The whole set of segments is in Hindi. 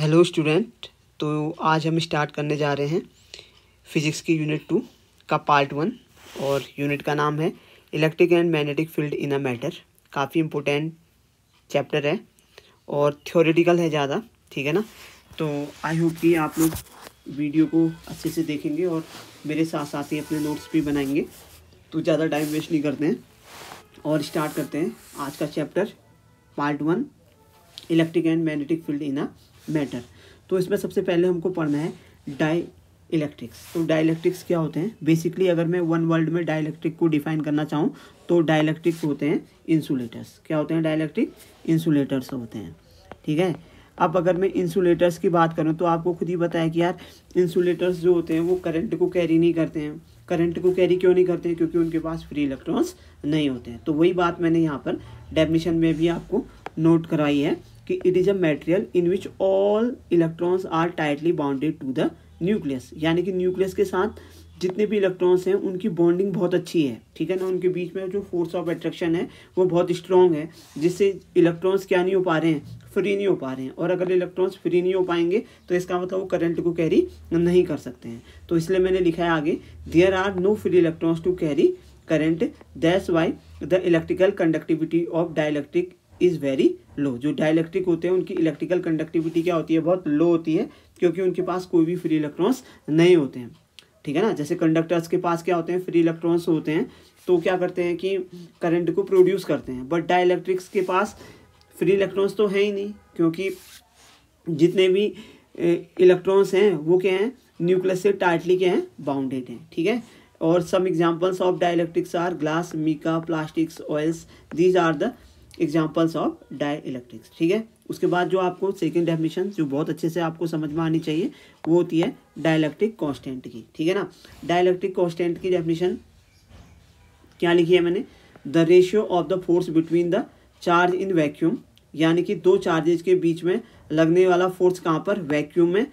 Hello student. तो आज हम स्टार्ट करने जा रहे हैं फिजिक्स की यूनिट 2 का पार्ट 1 और यूनिट का नाम है electric and magnetic field in a matter. काफ़ी इम्पोर्टेंट चैप्टर है और थ्योरेटिकल है ज़्यादा, ठीक है ना। तो आई होप कि आप लोग वीडियो को अच्छे से देखेंगे और मेरे साथ साथ ही अपने नोट्स भी बनाएंगे। तो ज़्यादा टाइम वेस्ट नहीं करते हैं और स्टार्ट करते हैं आज का chapter part 1 electric and magnetic field in a matter. तो इसमें सबसे पहले हमको पढ़ना है डाई इलेक्ट्रिक्स। तो डाई इलेक्ट्रिक्स क्या होते हैं? बेसिकली अगर मैं वन वर्ड में डाई इलेक्ट्रिक को डिफाइन करना चाहूँ तो डाई इलेक्ट्रिक होते हैं इंसुलेटर्स। क्या होते हैं? डाई इलेक्ट्रिक इंसुलेटर्स होते हैं, ठीक है। अब अगर मैं इंसुलेटर्स की बात करूँ तो आपको खुद ही पता है कि यार इंसुलेटर्स जो होते हैं वो करंट को कैरी नहीं करते हैं। करंट को कैरी क्यों नहीं करते हैं? क्योंकि उनके पास फ्री इलेक्ट्रॉन्स नहीं होते हैं। तो वही बात मैंने यहाँ पर डेफिनेशन में भी आपको नोट करवाई है कि it is a material in which all electrons are tightly bounded to the nucleus. यानी कि न्यूक्लियस के साथ जितने भी इलेक्ट्रॉन्स हैं उनकी बॉन्डिंग बहुत अच्छी है, ठीक है ना। उनके बीच में जो फोर्स ऑफ अट्रैक्शन है वो बहुत स्ट्रॉन्ग है, जिससे इलेक्ट्रॉन्स क्या नहीं हो पा रहे हैं? फ्री नहीं हो पा रहे हैं। और अगर इलेक्ट्रॉन्स फ्री नहीं हो पाएंगे तो इसका मतलब वो करंट को कैरी नहीं कर सकते हैं। तो इसलिए मैंने लिखा है आगे, there are no free electrons to carry current, that's why the electrical conductivity of dielectric is very low. जो डाइलेक्ट्रिक होते हैं उनकी इलेक्ट्रिकल कंडक्टिविटी क्या होती है? बहुत लो होती है, क्योंकि उनके पास कोई भी फ्री इलेक्ट्रॉन्स नहीं होते हैं, ठीक है ना। जैसे कंडक्टर्स के पास क्या होते हैं? फ्री इलेक्ट्रॉन्स होते हैं, तो क्या करते हैं कि करंट को प्रोड्यूस करते हैं। बट डाइलेक्ट्रिक्स के पास फ्री इलेक्ट्रॉन्स तो है ही नहीं, क्योंकि जितने भी इलेक्ट्रॉन्स हैं वो क्या हैं? न्यूक्लियस से टाइटली क्या हैं? बाउंडेड हैं, ठीक है। और some examples of dielectrics are glass, mica, plastics, oils. These are the examples of dielectrics, ठीक है। उसके बाद जो आपको सेकंड डेफिनेशन जो बहुत अच्छे से आपको समझ में आनी चाहिए वो होती है डाइलेक्ट्रिक कांस्टेंट की, ठीक है ना। डाइलेक्ट्रिक कांस्टेंट की डेफिनेशन क्या लिखी है मैंने? The ratio of the force between the charge in vacuum. यानी कि दो चार्जेज के बीच में लगने वाला फोर्स कहाँ पर? वैक्यूम में।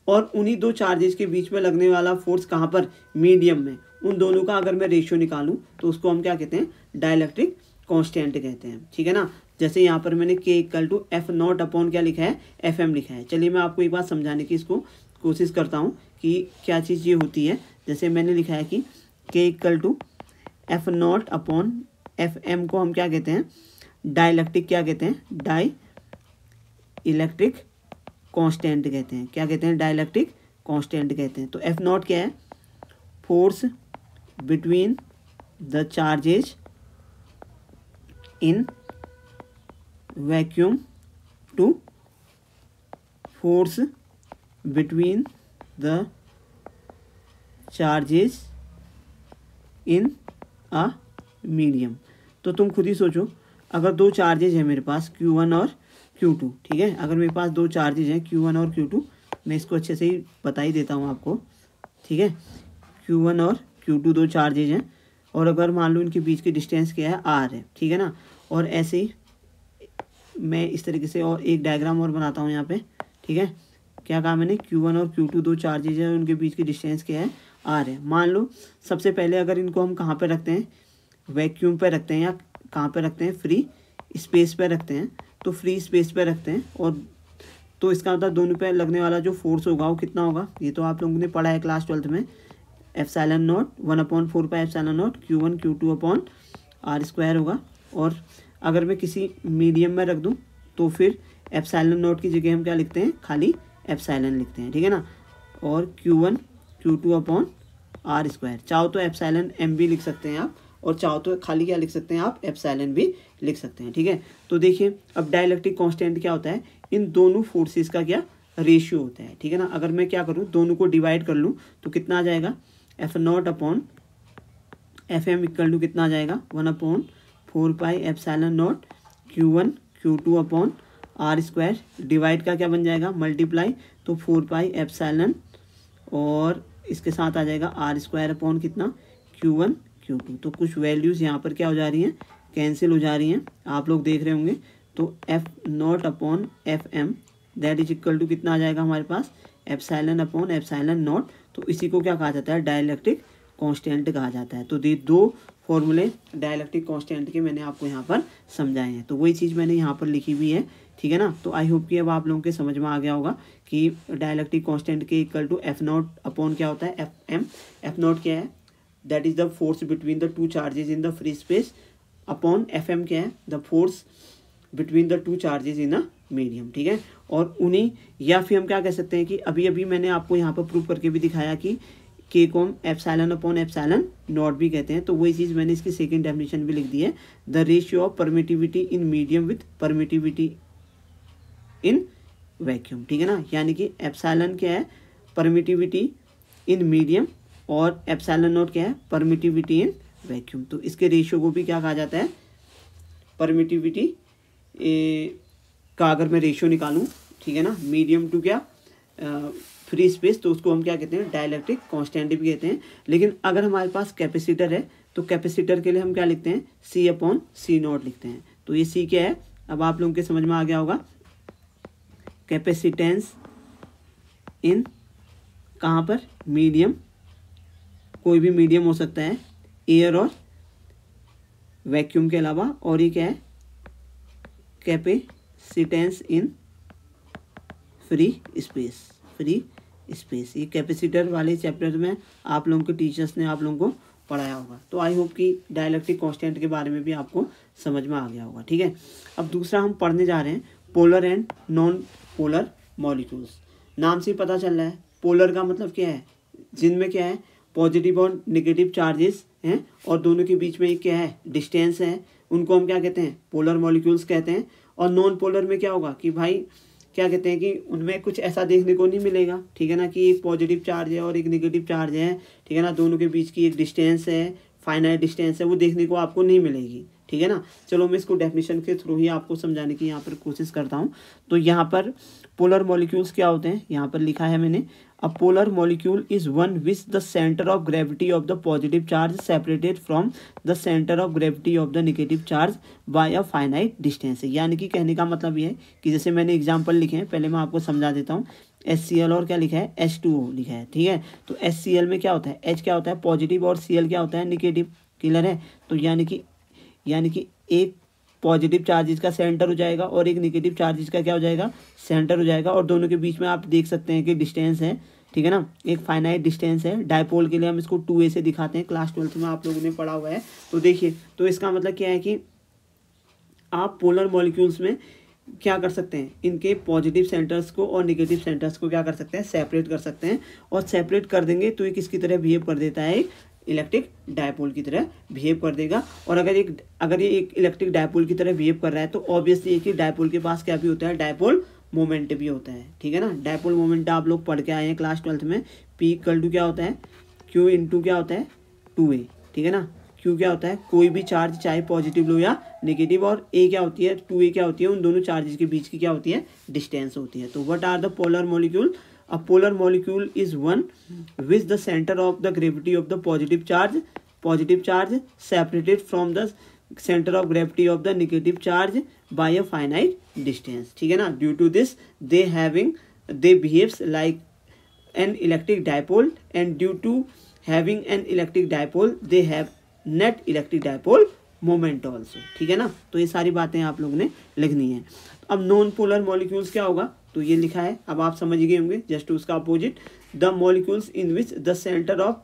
और उन्हीं दो चार्जेज के बीच में लगने वाला फोर्स कहाँ पर? मीडियम में। उन दोनों का अगर मैं रेशियो निकालूं तो उसको हम क्या कहते हैं? डाइलेक्ट्रिक कांस्टेंट कहते हैं, ठीक है ना। जैसे यहाँ पर मैंने K equal to F naught upon क्या लिखा है? FM लिखा है। चलिए मैं आपको एक बात समझाने की इसको कोशिश करता हूँ कि क्या चीज़ ये होती है। जैसे मैंने लिखा है कि K equal to F naught upon FM को हम क्या कहते हैं? डाइलेक्ट्रिक क्या कहते हैं? डाई इलेक्ट्रिक कांस्टेंट कहते हैं। क्या कहते हैं? डाइलेक्ट्रिक कांस्टेंट कहते हैं। तो एफ नॉट क्या है? Force between the charges in vacuum to force between the charges in a medium. तो तुम खुद ही सोचो, अगर दो चार्जेज हैं मेरे पास Q1 और Q2, ठीक है। अगर मेरे पास दो चार्जेज हैं Q1 और Q2, मैं इसको अच्छे से ही बता ही देता हूँ आपको, ठीक है। Q1 और Q2 दो चार्जेज हैं और अगर मान लो इनके बीच की डिस्टेंस क्या है? R है, ठीक है ना। और ऐसे ही मैं इस तरीके से और एक डायग्राम और बनाता हूँ यहाँ पे, ठीक है। क्या कहा मैंने? Q1 और Q2 दो चार्जेज हैं, उनके बीच की डिस्टेंस क्या है? R है। मान लो सबसे पहले अगर इनको हम कहाँ पे रखते हैं? वैक्यूम पे रखते हैं या कहाँ पे रखते हैं? फ्री स्पेस पे रखते हैं। तो फ्री स्पेस पे रखते हैं और तो इसका मतलब दोनों पे लगने वाला जो फोर्स होगा वो कितना होगा? ये तो आप लोगों ने पढ़ा है क्लास 12th में, epsilon not 1/4 pi epsilon naught Q1 Q2 upon R² होगा। और अगर मैं किसी मीडियम में रख दूं तो फिर एप्सिलॉन नॉट की जगह हम क्या लिखते हैं? खाली एप्सिलॉन लिखते हैं, ठीक है ना। और Q1 Q2 अपॉन R²। चाहो तो एप्सिलॉन M भी लिख सकते हैं आप, और चाहो तो खाली क्या लिख सकते हैं आप? एप्सिलॉन भी लिख सकते हैं, ठीक है। तो देखिए अब डाइलेक्ट्रिक कांस्टेंट क्या होता है? इन दोनों फोर्सेस का क्या रेशियो होता है, ठीक है ना। अगर मैं क्या करूँ, दोनों को डिवाइड कर लूँ तो कितना आ जाएगा? F naught upon FM equal to कितना आ जाएगा? 1/4 pi epsilon naught Q1 Q2 upon R²। Divide का क्या बन जाएगा? मल्टीप्लाई। तो 4 पाई एप्सिलॉन और इसके साथ आ जाएगा R² अपॉन कितना? Q1 Q2। तो कुछ वैल्यूज़ यहाँ पर क्या हो जा रही हैं? कैंसिल हो जा रही हैं, आप लोग देख रहे होंगे। तो F naught upon FM that is equal to कितना आ जाएगा हमारे पास? Epsilon upon epsilon naught. तो इसी को क्या कहा जाता है? डाइलेक्ट्रिक कांस्टेंट कहा जाता है। तो ये दो फॉर्मूले डाइलेक्ट्रिक कांस्टेंट के मैंने आपको यहाँ पर समझाए हैं। तो वही चीज़ मैंने यहाँ पर लिखी हुई है ठीक है ना। तो आई होप कि अब आप लोगों के समझ में आ गया होगा कि डाइलेक्ट्रिक कांस्टेंट के equal to F naught upon क्या होता है, एफ एम। एफ नॉट क्या है, that is the force between the two charges in the free space, upon F M क्या है, the force between the two charges in a medium, ठीक है। और उन्हीं, या फिर हम क्या कह सकते हैं कि अभी अभी मैंने आपको यहाँ पर प्रूव करके भी दिखाया कि के को हम एप्सिलॉन अपॉन एप्सिलॉन नॉट भी कहते हैं। तो वही चीज़ मैंने इसकी सेकंड डेफिनेशन भी लिख दी है, the ratio of permittivity in medium with permittivity in vacuum, ठीक है ना। यानी कि एप्सिलॉन क्या है, परमिटिविटी इन मीडियम, और एप्सिलॉन नॉट क्या है, परमिटिविटी इन वैक्यूम। तो इसके रेशियो को भी क्या कहा जाता है, परमिटिविटी का अगर मैं रेशियो निकालूं, ठीक है ना, मीडियम टू क्या फ्री स्पेस, तो उसको हम क्या कहते हैं, डाइलेक्ट्रिक कांस्टेंट भी कहते हैं। लेकिन अगर हमारे पास कैपेसिटर है तो कैपेसिटर के लिए हम क्या लिखते हैं, सी अपॉन सी नॉट लिखते हैं। तो ये सी क्या है, अब आप लोगों के समझ में आ गया होगा, कैपेसिटेंस इन कहाँ पर, मीडियम, कोई भी मीडियम हो सकता है, एयर और वैक्यूम के अलावा। और ये क्या है, capacitance in free space, free space. ये कैपेसिटर वाले चैप्टर में आप लोगों के टीचर्स ने आप लोगों को पढ़ाया होगा। तो आई होप कि डाइलेक्ट्रिक कांस्टेंट के बारे में भी आपको समझ में आ गया होगा, ठीक है। अब दूसरा हम पढ़ने जा रहे हैं polar and non polar molecules. नाम से पता चल रहा है, पोलर का मतलब क्या है, जिनमें क्या है, पॉजिटिव और नेगेटिव चार्जेस हैं और दोनों के बीच में एक क्या है, डिस्टेंस है, उनको हम क्या कहते हैं, पोलर मॉलिक्यूल्स कहते हैं। और नॉन पोलर में क्या होगा कि भाई क्या कहते हैं कि उनमें कुछ ऐसा देखने को नहीं मिलेगा, ठीक है ना, कि एक पॉजिटिव चार्ज है और एक नेगेटिव चार्ज है, ठीक है ना, दोनों के बीच की एक डिस्टेंस है, फाइनाइट डिस्टेंस है, वो देखने को आपको नहीं मिलेगी, ठीक है ना। चलो मैं इसको डेफिनेशन के थ्रू ही आपको समझाने की यहाँ पर कोशिश करता हूँ। तो यहाँ पर पोलर मॉलिक्यूल्स क्या होते हैं, यहाँ पर लिखा है मैंने, a polar molecule is one which the centre of gravity of the positive charge separated from the centre of gravity of the negative charge by a finite distance. यानी कि कहने का मतलब ये है कि जैसे मैंने एग्जाम्पल लिखे हैं, पहले मैं आपको समझा देता हूँ। HCl और क्या लिखा है, H2O लिखा है, ठीक है। तो HCl में क्या होता है, H क्या होता है पॉजिटिव और Cl क्या होता है नेगेटिव, क्लियर है। तो यानी कि एक पॉजिटिव चार्जेस का सेंटर हो जाएगा और एक नेगेटिव चार्जेस का क्या हो जाएगा, सेंटर हो जाएगा। और दोनों के बीच में आप देख सकते हैं कि डिस्टेंस है, ठीक है ना, एक फाइनाइट डिस्टेंस है। डायपोल के लिए हम इसको 2a से दिखाते हैं, क्लास 12th में आप लोगों ने पढ़ा हुआ है। तो देखिए, तो इसका मतलब क्या है कि आप पोलर मॉलिक्यूल्स में क्या कर सकते हैं, इनके पॉजिटिव सेंटर्स को और नेगेटिव सेंटर्स को क्या कर सकते हैं, सेपरेट कर सकते हैं। और सेपरेट कर देंगे तो ये किसकी तरह बिहेव कर देता है, एक इलेक्ट्रिक डायपोल की तरह बिहेव कर देगा। और अगर ये एक इलेक्ट्रिक डायपोल की तरह बिहेव कर रहा है तो ऑब्वियसली कि डायपोल के पास क्या भी होता है, डायपोल मोमेंट भी होता है, ठीक है ना। डायपोल मोमेंट आप लोग पढ़ के आए हैं क्लास 12th में, P इक्वल टू क्या होता है, Q इंटू क्या होता है 2a, ठीक है ना। Q क्या होता है, कोई भी चार्ज चाहे पॉजिटिव लो या नेगेटिव, और A क्या होती है, 2a क्या होती है, उन दोनों चार्जेस के बीच की क्या होती है, डिस्टेंस होती है। तो what are the polar molecule, a polar molecule is one with the center of the gravity of the positive charge separated from the center of gravity of the negative charge by a finite distance, ठीक है ना। due to this they behaves like an electric dipole, and due to having an electric dipole they have net electric dipole moment also, ठीक है ना। तो ये सारी बातें आप लोगों ने लिखनी है। अब नॉन पोलर मॉलिक्यूल्स क्या होगा, तो ये लिखा है, अब आप समझ गए होंगे, जस्ट उसका अपोजिट, the molecules in which the centre of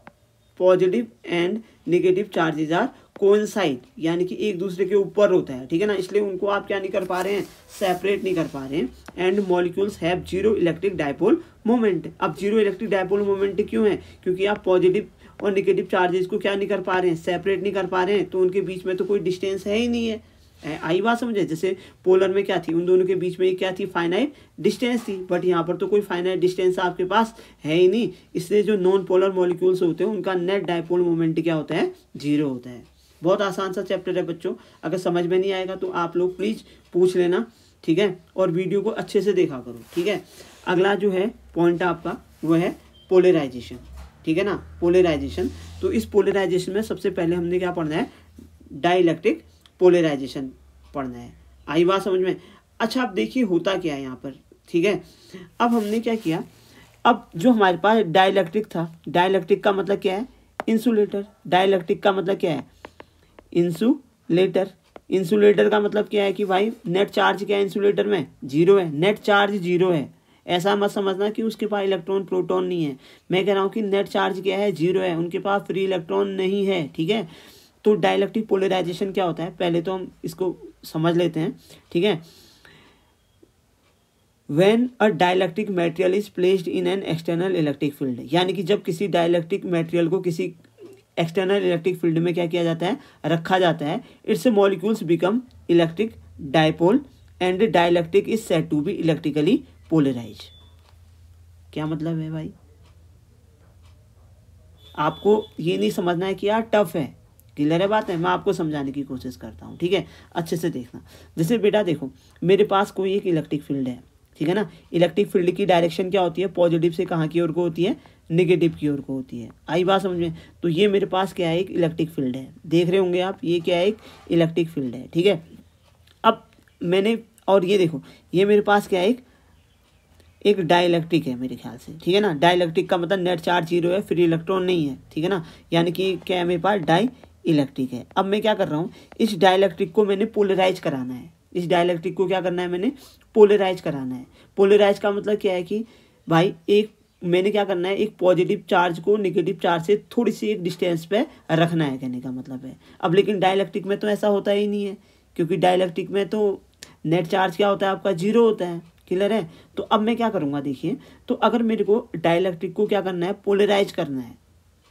positive and negative charges are coincide, यानी कि एक दूसरे के ऊपर होता है, ठीक है ना, इसलिए उनको आप क्या नहीं कर पा रहे हैं, सेपरेट नहीं कर पा रहे हैं। And molecules have zero electric dipole moment. अब जीरो इलेक्ट्रिक डायपोल मोमेंट क्यों है, क्योंकि आप पॉजिटिव और नेगेटिव चार्जेस को क्या नहीं कर पा रहे हैं, सेपरेट नहीं कर पा रहे हैं, तो उनके बीच में तो कोई डिस्टेंस है ही नहीं है। आई बात समझे, जैसे पोलर में क्या थी, उन दोनों के बीच में क्या थी, फाइनाइट डिस्टेंस थी, बट यहाँ पर तो कोई फाइनाइट डिस्टेंस आपके पास है ही नहीं। इसलिए जो नॉन पोलर मॉलिक्यूल्स होते हैं उनका नेट डायपोल मोमेंट क्या होता है, जीरो होता है। बहुत आसान सा चैप्टर है बच्चों, अगर समझ में नहीं आएगा तो आप लोग प्लीज पूछ लेना, ठीक है, और वीडियो को अच्छे से देखा करो, ठीक है। अगला जो है पॉइंट आपका वो है पोलराइजेशन, ठीक है ना, पोलराइजेशन। तो इस पोलराइजेशन में सबसे पहले हमने क्या पढ़ना है, डाइलेक्ट्रिक पोलराइजेशन पढ़ना है। आई बात समझ में। अच्छा, अब देखिए होता क्या है यहाँ पर, ठीक है। अब हमने क्या किया, अब जो हमारे पास डाइलेक्ट्रिक था, डाइलेक्ट्रिक का मतलब क्या है, इंसुलेटर। डाइलेक्ट्रिक का मतलब क्या है, इंसुलेटर, इंसुलेटर का मतलब क्या है कि भाई नेट चार्ज क्या है इंसुलेटर में, जीरो है, नेट चार्ज जीरो है। ऐसा मत समझना कि उसके पास इलेक्ट्रॉन प्रोटॉन नहीं है, मैं कह रहा हूँ कि नेट चार्ज क्या है, जीरो है, उनके पास फ्री इलेक्ट्रॉन नहीं है, ठीक है। तो डाइलेक्ट्रिक पोलराइजेशन क्या होता है, पहले तो हम इसको समझ लेते हैं, ठीक है। When a dielectric material is placed in an external electric field, यानी कि जब किसी डाइलेक्ट्रिक मटेरियल को किसी एक्सटर्नल इलेक्ट्रिक फील्ड में क्या किया जाता है, रखा जाता है, its molecules become electric dipole and dielectric is said to be electrically polarise. क्या मतलब है भाई, आपको ये नहीं समझना है कि यार टफ है, क्लियर है बात है, मैं आपको समझाने की कोशिश करता हूँ, ठीक है, अच्छे से देखना। जैसे बेटा देखो, मेरे पास कोई एक इलेक्ट्रिक फील्ड है, ठीक है ना। इलेक्ट्रिक फील्ड की डायरेक्शन क्या होती है, पॉजिटिव से कहाँ की ओर को होती है, नेगेटिव की ओर को होती है। आई बात समझ में। तो ये मेरे पास क्या है, एक इलेक्ट्रिक फील्ड है, देख रहे होंगे आप, ये क्या है, एक इलेक्ट्रिक फील्ड है, ठीक है। अब मैंने, और ये देखो, ये मेरे पास क्या है, एक डाइलेक्ट्रिक है मेरे ख्याल से, ठीक है ना। डाइलेक्ट्रिक का मतलब नेट चार्ज जीरो है, फ्री इलेक्ट्रॉन नहीं है, ठीक है ना, यानी कि क्या है मेरे पास, डाई इलेक्ट्रिक है। अब मैं क्या कर रहा हूँ, इस डाइलेक्ट्रिक को मैंने पोलराइज कराना है, इस डाइलेक्ट्रिक को क्या करना है, मैंने पोलराइज कराना है। पोलराइज का मतलब क्या है कि भाई एक मैंने क्या करना है, एक पॉजिटिव चार्ज को नेगेटिव चार्ज से थोड़ी सी एक डिस्टेंस पे रखना है, कहने का मतलब है। अब लेकिन डाइलेक्ट्रिक में तो ऐसा होता ही नहीं है, क्योंकि डाइलेक्ट्रिक में तो नेट चार्ज क्या होता है आपका, जीरो होता है, क्लियर है। तो अब मैं क्या करूँगा, देखिए, तो अगर मेरे को डाइलेक्ट्रिक को क्या करना है, पोलराइज करना है,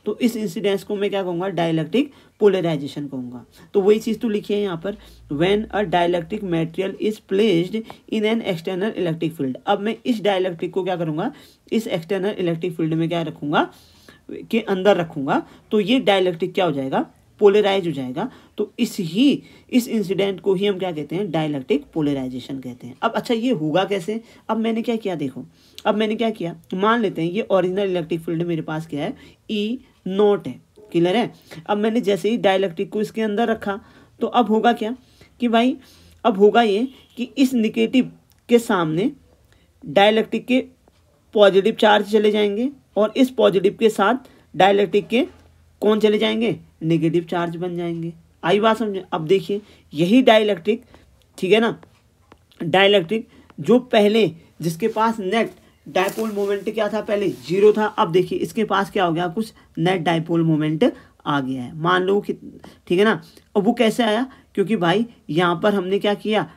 तो इस इंसिडेंस को मैं क्या कहूँगा, डाइलेक्ट्रिक पोलराइजेशन कहूँगा। तो वही चीज़ तो लिखी है यहाँ पर, when a dielectric material is placed in an external electric field. अब मैं इस डाइलेक्ट्रिक को क्या करूँगा, इस एक्सटर्नल इलेक्ट्रिक फील्ड में क्या रखूँगा, के अंदर रखूँगा, तो ये डाइलेक्ट्रिक क्या हो जाएगा, पोलराइज हो जाएगा। तो इस इंसिडेंट को ही हम क्या कहते हैं, डाइलेक्ट्रिक पोलराइजेशन कहते हैं। अब अच्छा, ये होगा कैसे, अब मैंने क्या किया, देखो, अब मैंने क्या किया, मान लेते हैं ये ओरिजिनल इलेक्ट्रिक फील्ड मेरे पास क्या है, E0 है, क्लियर है। अब मैंने जैसे ही डाइलेक्ट्रिक को इसके अंदर रखा, तो अब होगा क्या कि भाई, अब होगा ये कि इस निगेटिव के सामने डाइलेक्ट्रिक के पॉजिटिव चार्ज चले जाएंगे, और इस पॉजिटिव के साथ डाइलेक्ट्रिक के कौन चले जाएंगे, नेगेटिव चार्ज बन जाएंगे। आई बात समझे। अब देखिए, यही डाइलेक्ट्रिक, ठीक है ना, डाइलेक्ट्रिक जो पहले जिसके पास नेट डाइपोल मोमेंट क्या था, पहले जीरो था, अब देखिए इसके पास क्या हो गया, कुछ नेट डाइपोल मोमेंट आ गया है, मान लो कि, ठीक है ना। अब वो कैसे आया, क्योंकि भाई यहाँ पर हमने क्या किया,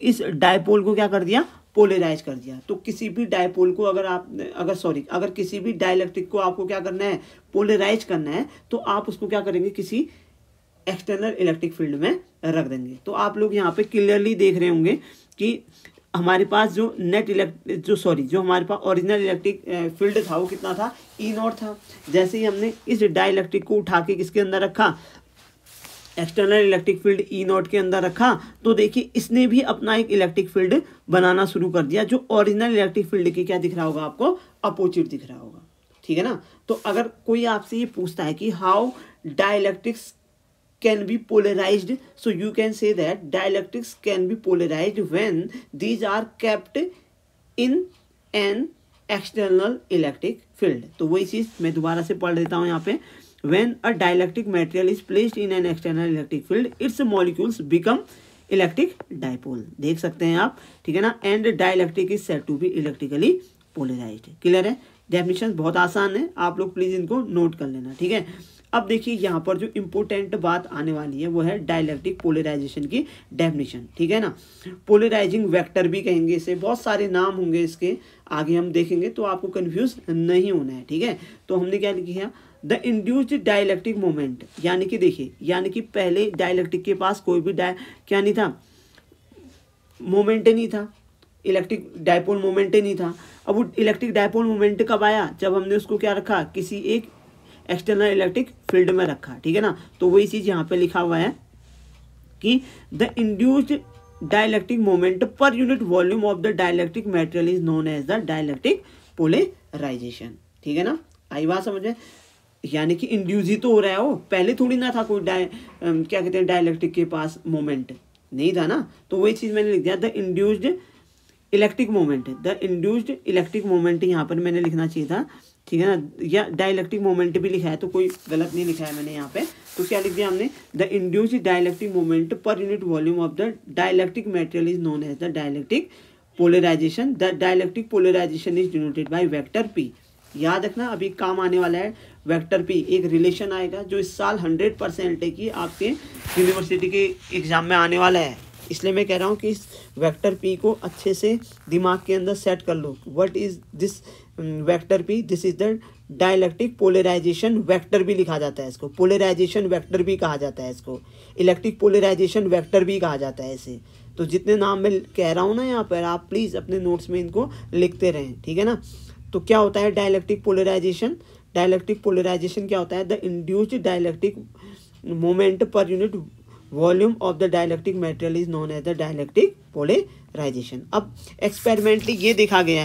इस डाइपोल को क्या कर दिया, पोलराइज कर दिया। तो किसी भी डाइपोल को अगर किसी भी डाइलेक्ट्रिक को आपको क्या करना है, पोलराइज करना है, तो आप उसको क्या करेंगे, किसी एक्सटर्नल इलेक्ट्रिक फील्ड में रख देंगे। तो आप लोग यहाँ पे क्लियरली देख रहे होंगे कि हमारे पास जो जो हमारे पास ओरिजिनल इलेक्ट्रिक फील्ड था वो कितना था, E0 था। जैसे ही हमने इस डाइलेक्ट्रिक को उठा के किसके अंदर रखा, एक्सटर्नल इलेक्ट्रिक फील्ड E0 के अंदर रखा, तो देखिए इसने भी अपना एक इलेक्ट्रिक फील्ड बनाना शुरू कर दिया, जो ओरिजिनल इलेक्ट्रिक फील्ड के क्या दिख रहा होगा आपको, अपोजिट दिख रहा होगा, ठीक है ना। तो अगर कोई आपसे ये पूछता है कि how dielectrics can be polarized, so you can say that dielectrics can be polarized when these are kept in an external electric field। तो वही चीज मैं दोबारा से पढ़ देता हूँ यहाँ पे, when a dielectric material is placed in an external electric field, its molecules become electric dipole, देख सकते हैं आप, ठीक है ना, and dielectric is said to be electrically polarized। Clear है, डेफिनेशन बहुत आसान है, आप लोग प्लीज इनको नोट कर लेना, ठीक है। अब देखिए यहाँ पर जो इम्पोर्टेंट बात आने वाली है वो है डाइलेक्ट्रिक पोलराइजेशन की डेफिनेशन, ठीक है ना। पोलराइजिंग वेक्टर भी कहेंगे इसे, बहुत सारे नाम होंगे इसके, आगे हम देखेंगे, तो आपको कंफ्यूज नहीं होना है, ठीक है। तो हमने क्या लिखा, द इंड्यूस्ड डाइलेक्ट्रिक मोमेंट, यानी कि देखिए, यानी कि पहले डाइलेक्ट्रिक के पास कोई भी क्या नहीं था, मोमेंट नहीं था, इलेक्ट्रिक डाइपोल मोमेंट नहीं था। अब वो इलेक्ट्रिक डाइपोल मोमेंट कब आया, जब हमने उसको क्या रखा, किसी एक एक्सटर्नल इलेक्ट्रिक फील्ड में रखा, ठीक है ना। तो वही चीज यहाँ पे लिखा हुआ है कि द इंड्यूस्ड डाइलेक्ट्रिक मोमेंट पर unit volume of the dielectric material is known as the dielectric polarisation, ठीक है ना। आई बात समझ में, यानी कि इंड्यूस ही तो हो रहा है, वो पहले थोड़ी ना था कोई क्या कहते हैं, डाइलेक्ट्रिक के पास मोमेंट नहीं था ना। तो वही चीज मैंने लिख दिया, the induced electric moment, the induced electric moment यहाँ पर मैंने लिखना चाहिए था, ठीक है ना, या डाइलेक्ट्रिक मोमेंट भी लिखा है, तो कोई गलत नहीं लिखा है मैंने यहाँ पे, तो क्या लिख दिया हमने, द इंड्यूस्ड डाइलेक्ट्रिक मोमेंट पर unit volume of the dielectric material is known as the dielectric polarisation. The dielectric polarisation is denoted by vector P. याद रखना, अभी काम आने वाला है वेक्टर पी, एक रिलेशन आएगा जो इस साल 100% है कि आपके यूनिवर्सिटी के एग्जाम में आने वाला है। इसलिए मैं कह रहा हूँ कि इस वेक्टर पी को अच्छे से दिमाग के अंदर सेट कर लो। What is this vector P? This is the dielectric polarisation vector भी लिखा जाता है इसको, पोलराइजेशन वेक्टर भी कहा जाता है इसको, इलेक्ट्रिक पोलराइजेशन वेक्टर भी कहा जाता है इसे। तो जितने नाम मैं कह रहा हूँ ना यहाँ पर, आप प्लीज़ अपने नोट्स में इनको लिखते रहें, ठीक है ना। तो क्या होता है डाइलेक्ट्रिक पोलराइजेशन? डाइलेक्ट्रिक पोलराइजेशन क्या होता है? द इंड्यूस्ड डाइलेक्ट्रिक मोमेंट पर unit volume of the dielectric material is known as the dielectric polarisation. अब एक्सपेरिमेंटली ये देखा गया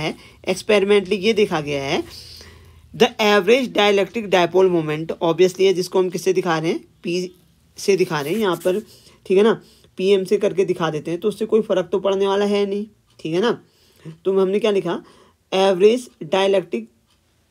है, the average dielectric dipole moment obviously है, जिसको हम किससे दिखा रहे हैं, पी से दिखा रहे हैं यहाँ पर, ठीक है ना। पीएम से करके दिखा देते हैं तो उससे कोई फर्क तो पड़ने वाला है नहीं, ठीक है ना। तो हमने क्या लिखा, एवरेज डाइलेक्ट्रिक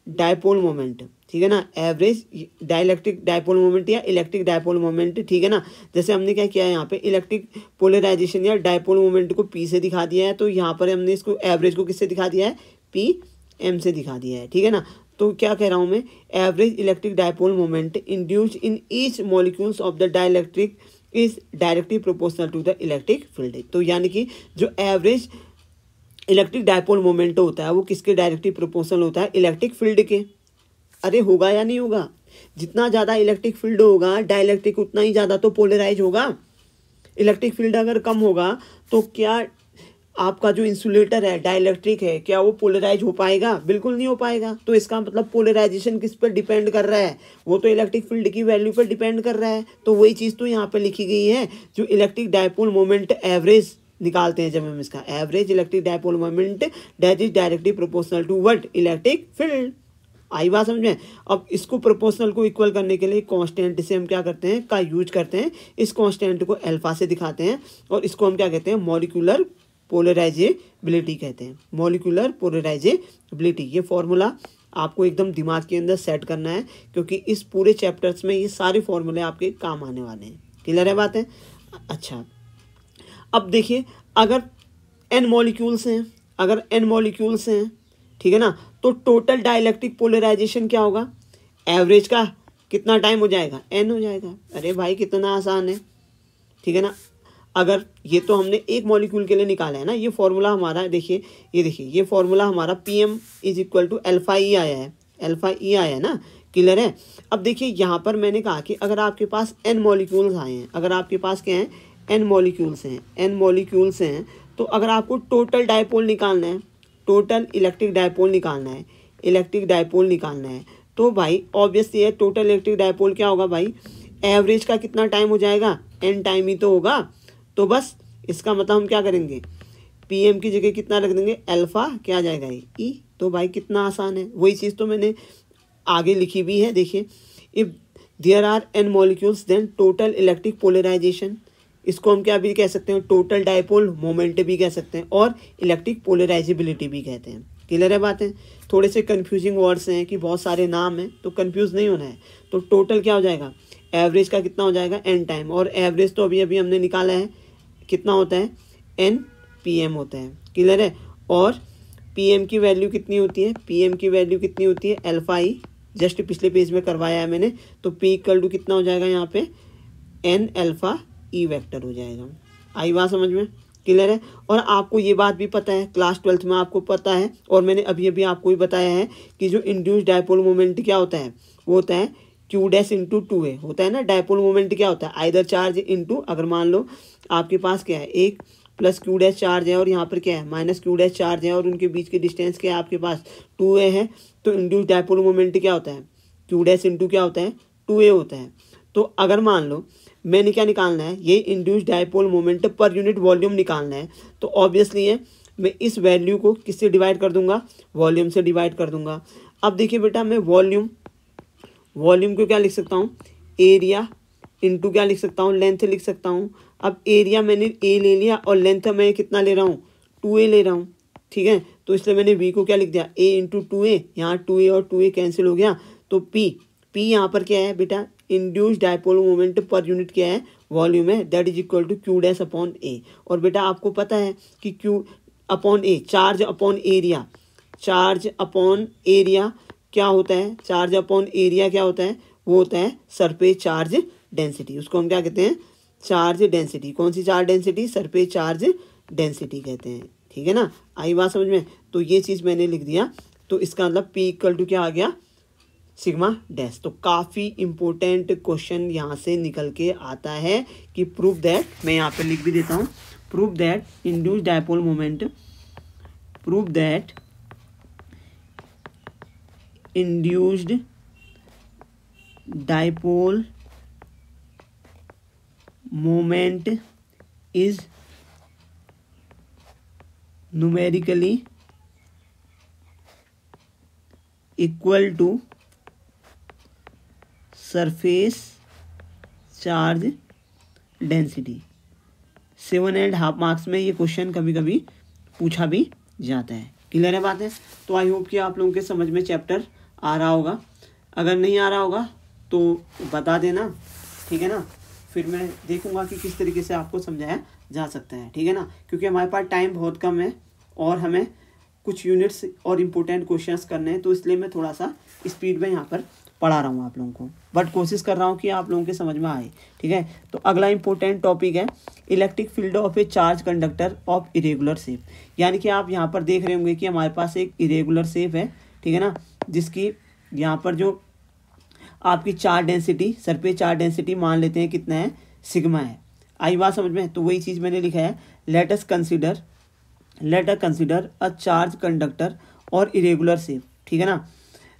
डायपोल मोमेंट, ठीक है ना, एवरेज डाइलेक्ट्रिक डायपोल मोमेंट या इलेक्ट्रिक डायपोल मोमेंट, ठीक है ना। जैसे हमने क्या किया है यहाँ पे, इलेक्ट्रिक पोलराइजेशन या डायपोल मोमेंट को पी से दिखा दिया है, तो यहाँ पर हमने इसको एवरेज को किससे दिखा दिया है, पी एम से दिखा दिया है, ठीक है ना। तो क्या कह रहा हूँ मैं, average electric dipole moment induced in each molecules of the dielectric is directly proportional to the electric field. तो यानी कि जो एवरेज इलेक्ट्रिक डायपोल मोमेंट होता है वो किसके डायरेक्टली प्रोपोर्शनल होता है, इलेक्ट्रिक फील्ड के। अरे होगा या नहीं होगा? जितना ज़्यादा इलेक्ट्रिक फील्ड होगा डाइलेक्ट्रिक उतना ही ज़्यादा तो पोलराइज होगा। इलेक्ट्रिक फील्ड अगर कम होगा तो क्या आपका जो इंसुलेटर है डाइलेक्ट्रिक है, क्या वो पोलराइज हो पाएगा? बिल्कुल नहीं हो पाएगा। तो इसका मतलब पोलराइजेशन किस पर डिपेंड कर रहा है, वो तो इलेक्ट्रिक फील्ड की वैल्यू पर डिपेंड कर रहा है। तो वही चीज़ तो यहाँ पर लिखी गई है, जो इलेक्ट्रिक डायपोल मोमेंट एवरेज निकालते हैं जब हम इसका, average electric dipole moment that is directly proportional to what, electric field. आई बात समझ में? अब इसको प्रोपोर्शनल को इक्वल करने के लिए कांस्टेंट से हम क्या करते हैं, का यूज करते हैं। इस कांस्टेंट को अल्फा से दिखाते हैं और इसको हम क्या कहते हैं, मॉलिक्यूलर पोलराइजेबिलिटी कहते हैं, मॉलिक्यूलर पोलराइजेबिलिटी। ये फॉर्मूला आपको एकदम दिमाग के अंदर सेट करना है, क्योंकि इस पूरे चैप्टर्स में ये सारे फॉर्मूले आपके काम आने वाले हैं। क्लियर है बात है? अच्छा, अब देखिए, अगर n मॉलिक्यूल्स हैं, ठीक है ना, तो टोटल डाइलेक्ट्रिक पोलराइजेशन क्या होगा, एवरेज का कितना टाइम हो जाएगा, n हो जाएगा। अरे भाई कितना आसान है, ठीक है ना। अगर ये तो हमने एक मॉलिक्यूल के लिए निकाला है ना, ये फॉर्मूला हमारा देखिए, ये फॉर्मूला हमारा PM is equal to alpha E आया है ना। क्लियर है? अब देखिए यहाँ पर मैंने कहा कि अगर आपके पास n मॉलिक्यूल्स आए हैं, अगर आपके पास क्या है, n मॉलिक्यूल्स हैं, तो अगर आपको टोटल डायपोल निकालना है, टोटल इलेक्ट्रिक डायपोल निकालना है, तो भाई ऑब्वियसली है टोटल इलेक्ट्रिक डायपोल क्या होगा भाई, एवरेज का कितना टाइम हो जाएगा, n टाइम ही तो होगा। तो बस इसका मतलब हम क्या करेंगे, PM की जगह कितना रख देंगे, अल्फा क्या आ जाएगा, E। तो भाई कितना आसान है, वही चीज़ तो मैंने आगे लिखी भी है। देखिए, if there are n molecules then total electric polarisation, इसको हम क्या भी कह सकते हैं, टोटल डायपोल मोमेंट भी कह सकते हैं और इलेक्ट्रिक पोलराइजेबिलिटी भी कहते हैं। क्लियर है बातें? थोड़े से कंफ्यूजिंग वर्ड्स हैं कि बहुत सारे नाम हैं, तो कंफ्यूज नहीं होना है। तो टोटल क्या हो जाएगा, एवरेज का कितना हो जाएगा, n टाइम, और एवरेज तो अभी हमने निकाला है, कितना होता है, n PM होता है। क्लियर है? और PM की वैल्यू कितनी होती है, अल्फा ई, जस्ट पिछले पेज में करवाया है मैंने। तो P इक्वल टू कितना हो जाएगा यहाँ पे, n अल्फा ई वेक्टर हो जाएगा। आई बात समझ में? क्लियर है? और आपको ये बात भी पता है, क्लास 12th में आपको पता है, और मैंने अभी आपको भी बताया है कि जो इंड्यूस्ड डायपोल मोमेंट क्या होता है, वो होता है Q डैश इंटू 2a होता है ना। डायपोल मोमेंट क्या होता है, आइदर चार्ज इंटू, अगर मान लो आपके पास क्या है, एक प्लस Q डैश चार्ज है और यहाँ पर क्या है, माइनस Q डैश चार्ज है, और उनके बीच की डिस्टेंस क्या है आपके पास 2a है, तो इंड्यूस्ड डायपोल मोमेंट क्या होता है, Q डैश इंटू क्या होता है, 2a होता है। तो अगर मान लो मैंने क्या निकालना है, ये इंड्यूस्ड डायपोल मोमेंट पर यूनिट वॉल्यूम निकालना है, तो ऑब्वियसली है मैं इस वैल्यू को किससे डिवाइड कर दूंगा, वॉल्यूम से डिवाइड कर दूंगा। अब देखिए बेटा, मैं वॉल्यूम को क्या लिख सकता हूँ, एरिया इंटू क्या लिख सकता हूँ, लेंथ लिख सकता हूँ। अब एरिया मैंने A ले लिया और लेंथ मैं कितना ले रहा हूँ, 2a ले रहा हूँ, ठीक है। तो इसलिए मैंने V को क्या लिख दिया, A इंटू 2a, यहाँ 2a और 2a कैंसिल हो गया, तो P पी यहाँ पर क्या है बेटा, इंड्यूस डायपोल मोमेंट पर यूनिट क्या है, वॉल्यूम है, that is equal to Q dash upon A. और बेटा आपको पता है कि Q upon A, charge upon area, charge upon area क्या होता है, चार्ज अपॉन एरिया क्या होता है, वो होता है सरफेस चार्ज डेंसिटी। उसको हम क्या कहते हैं, चार्ज डेंसिटी। कौन सी charge density, surface charge density कहते हैं। ठीक है ना, आई बात समझ में। तो ये चीज़ मैंने लिख दिया, तो इसका मतलब पी इक्वल टू क्या आ गया, सिग्मा डैश। तो काफ़ी इंपॉर्टेंट क्वेश्चन यहाँ से निकल के आता है कि प्रूव दैट, मैं यहाँ पे लिख भी देता हूँ, prove that induced dipole moment, prove that induced dipole moment is numerically equal to surface charge density। 7.5 marks में ये क्वेश्चन कभी कभी पूछा भी जाता है। क्लियर है बात है। तो आई होप कि आप लोगों के समझ में चैप्टर आ रहा होगा। अगर नहीं आ रहा होगा तो बता देना, ठीक है ना, फिर मैं देखूंगा कि किस तरीके से आपको समझाया जा सकता है। ठीक है ना, क्योंकि हमारे पास टाइम बहुत कम है और हमें कुछ यूनिट्स और इम्पोर्टेंट क्वेश्चंस करने हैं, तो इसलिए मैं थोड़ा सा स्पीड में यहाँ पर पढ़ा रहा हूँ आप लोगों को, बट कोशिश कर रहा हूँ कि आप लोगों के समझ में आए। ठीक है, तो अगला इंपॉर्टेंट टॉपिक है electric field of A charge conductor of irregular shape. यानी कि आप यहाँ पर देख रहे होंगे कि हमारे पास एक इरेगुलर शेप है, ठीक है ना, जिसकी यहाँ पर जो आपकी charge density, surface charge density मान लेते हैं कितना है, सिग्मा है। आई बात समझ में। तो वही चीज़ मैंने लिखा है, let us consider a charge conductor और इरेगुलर शेप। ठीक है ना,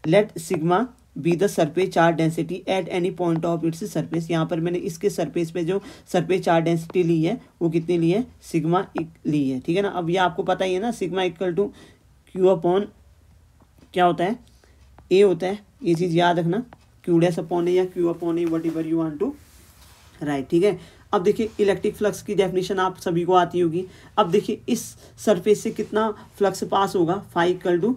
let sigma be the surface charge density at any point of its surface. यहाँ पर मैंने इसके सरफेस पे जो सरफेस चार्ज डेंसिटी ली है वो कितनी ली है, सिग्मा ली है। ठीक है ना, अब ये आपको पता ही है ना, sigma equal to Q upon क्या होता है, ए होता है। ये चीज़ याद रखना, क्यू डैश अपॉन ए या Q upon A, whatever you want to write. ठीक है, अब देखिए इलेक्ट्रिक फ्लक्स की डेफिनेशन आप सभी को आती होगी। अब देखिए इस सरफेस से कितना फ्लक्स पास होगा, phi equal to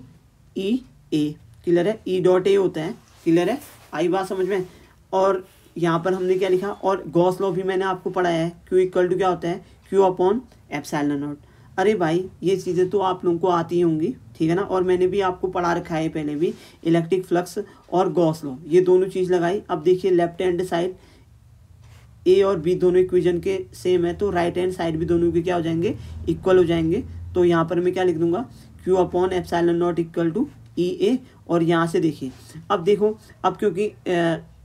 E A. Clear है, ई डॉट ए होता है। क्लियर है, आई बात समझ में। और यहाँ पर हमने क्या लिखा, और गॉस लॉ भी मैंने आपको पढ़ाया है, क्यू इक्वल टू क्या होता है, क्यू अपॉन एप्सिलॉन नॉट। अरे भाई ये चीज़ें तो आप लोगों को आती होंगी, ठीक है ना, और मैंने भी आपको पढ़ा रखा है पहले भी, इलेक्ट्रिक फ्लक्स और गॉस लॉ, ये दोनों चीज़ लगाई। अब देखिए लेफ्ट हैंड साइड ए और बी दोनों इक्वेशन के सेम है, तो राइट हैंड साइड भी दोनों के क्या हो जाएंगे, इक्वल हो जाएंगे। तो यहाँ पर मैं क्या लिख दूंगा, Q upon epsilon naught equal to E A. और यहाँ से देखिए, अब देखो, अब क्योंकि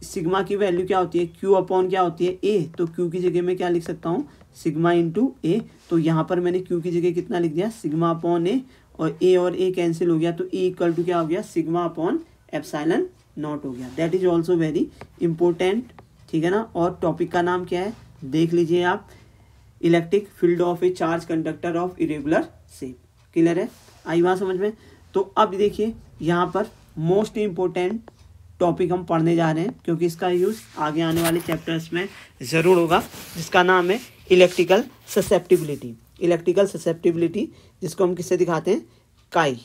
सिग्मा की वैल्यू क्या होती है, क्यू अपॉन क्या होती है, ए, तो क्यू की जगह मैं क्या लिख सकता हूँ, सिग्मा इंटू ए। तो यहाँ पर मैंने क्यू की जगह कितना लिख दिया, सिग्मा अपॉन ए, और ए कैंसिल हो गया, तो ए इक्वल टू क्या हो गया, सिग्मा अपॉन एप्सिलॉन नॉट हो गया। That is also very important. ठीक है ना, और टॉपिक का नाम क्या है देख लीजिए आप, electric field of A charge conductor of irregular shape. Clear है, आई बात समझ में। तो अब देखिए यहाँ पर मोस्ट इम्पोर्टेंट टॉपिक हम पढ़ने जा रहे हैं, क्योंकि इसका यूज़ आगे आने वाले चैप्टर्स में ज़रूर होगा, जिसका नाम है इलेक्ट्रिकल ससेप्टिबिलिटी। इलेक्ट्रिकल ससेप्टिबिलिटी जिसको हम किससे दिखाते हैं, काई।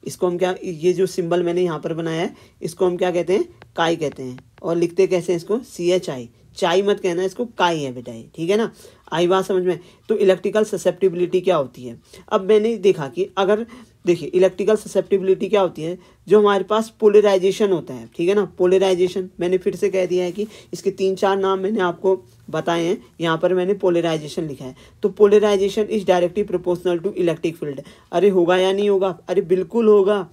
इसको हम क्या, ये जो सिंबल मैंने यहाँ पर बनाया है इसको हम क्या कहते हैं, काई कहते हैं। और लिखते कैसे हैं इसको, CHI, चाई मत कहना, इसको काई है बेटा ये। ठीक है ना, आई बात समझ में। तो इलेक्ट्रिकल ससेप्टिबिलिटी क्या होती है, अब मैंने देखा कि अगर देखिए इलेक्ट्रिकल ससेप्टिबिलिटी क्या होती है, जो हमारे पास पोलराइजेशन होता है। ठीक है ना, पोलराइजेशन मैंने फिर से कह दिया है कि इसके 3-4 नाम मैंने आपको बताए हैं, यहाँ पर मैंने पोलराइजेशन लिखा है। तो polarisation is directly proportional to electric field. अरे होगा या नहीं होगा, अरे बिल्कुल होगा।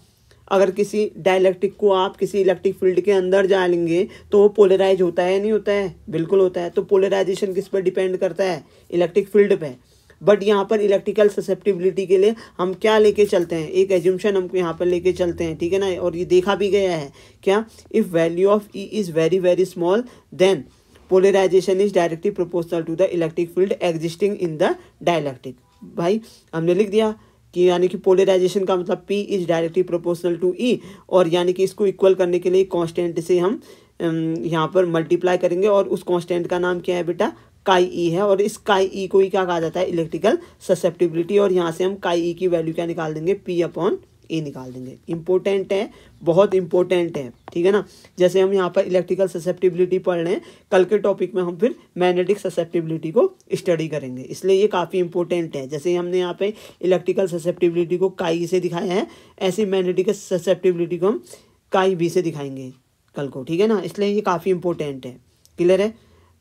अगर किसी डाइलेक्ट्रिक को आप किसी इलेक्ट्रिक फील्ड के अंदर डालेंगे तो वो पोलराइज होता है, नहीं होता है, बिल्कुल होता है। तो पोलराइजेशन किस पर डिपेंड करता है, इलेक्ट्रिक फील्ड पे। बट यहाँ पर इलेक्ट्रिकल ससेप्टिबिलिटी के लिए हम क्या लेके चलते हैं, एक एज्यूम्शन हमको यहाँ पर लेके चलते हैं। ठीक है ना, और ये देखा भी गया है क्या, if value of E is very very small then polarisation is directly proportional to the electric field existing in the dielectric. भाई हमने लिख दिया कि यानी कि पोलराइजेशन का मतलब P is directly proportional to E, और यानी कि इसको इक्वल करने के लिए कांस्टेंट से हम यहाँ पर मल्टीप्लाई करेंगे, और उस कांस्टेंट का नाम क्या है बेटा, काई ई है। और इस काई ई को ही क्या कहा जाता है, इलेक्ट्रिकल ससेप्टिबिलिटी। और यहाँ से हम काई ई की वैल्यू क्या निकाल देंगे, P अपॉन ए निकाल देंगे। इंपॉर्टेंट है, बहुत इंपॉर्टेंट है, ठीक है ना। जैसे हम यहाँ पर इलेक्ट्रिकल ससेप्टिबिलिटी पढ़ रहे हैं, कल के टॉपिक में हम फिर मैग्नेटिक ससेप्टिबिलिटी को स्टडी करेंगे, इसलिए ये काफ़ी इंपॉर्टेंट है। जैसे हमने यहाँ पे इलेक्ट्रिकल ससेप्टिबिलिटी को काई से दिखाया है, ऐसे मैग्नेटिक ससेप्टिबिलिटी को हम काई बी से दिखाएंगे कल को, ठीक है ना। इसलिए ये काफ़ी इंपॉर्टेंट है, क्लियर है।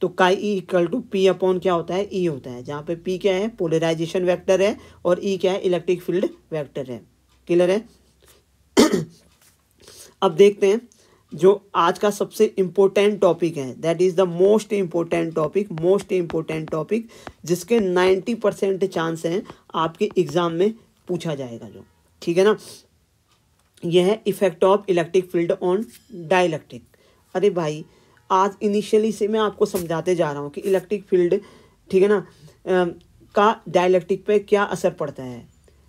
तो chi E equal to P upon क्या होता है, ई होता है, जहाँ पे पी क्या है, पोलराइजेशन वेक्टर है, और ई क्या है, इलेक्ट्रिक फील्ड वेक्टर है, क्लियर है। अब देखते हैं जो आज का सबसे इम्पोर्टेंट टॉपिक है, that is the most important topic, जिसके 90% चांस हैं आपके एग्जाम में पूछा जाएगा जो, ठीक है ना। यह है effect of electric field on dielectric. अरे भाई, आज इनिशियली से मैं आपको समझाते जा रहा हूँ कि इलेक्ट्रिक फील्ड, ठीक है ना, का डाइलेक्ट्रिक पे क्या असर पड़ता है।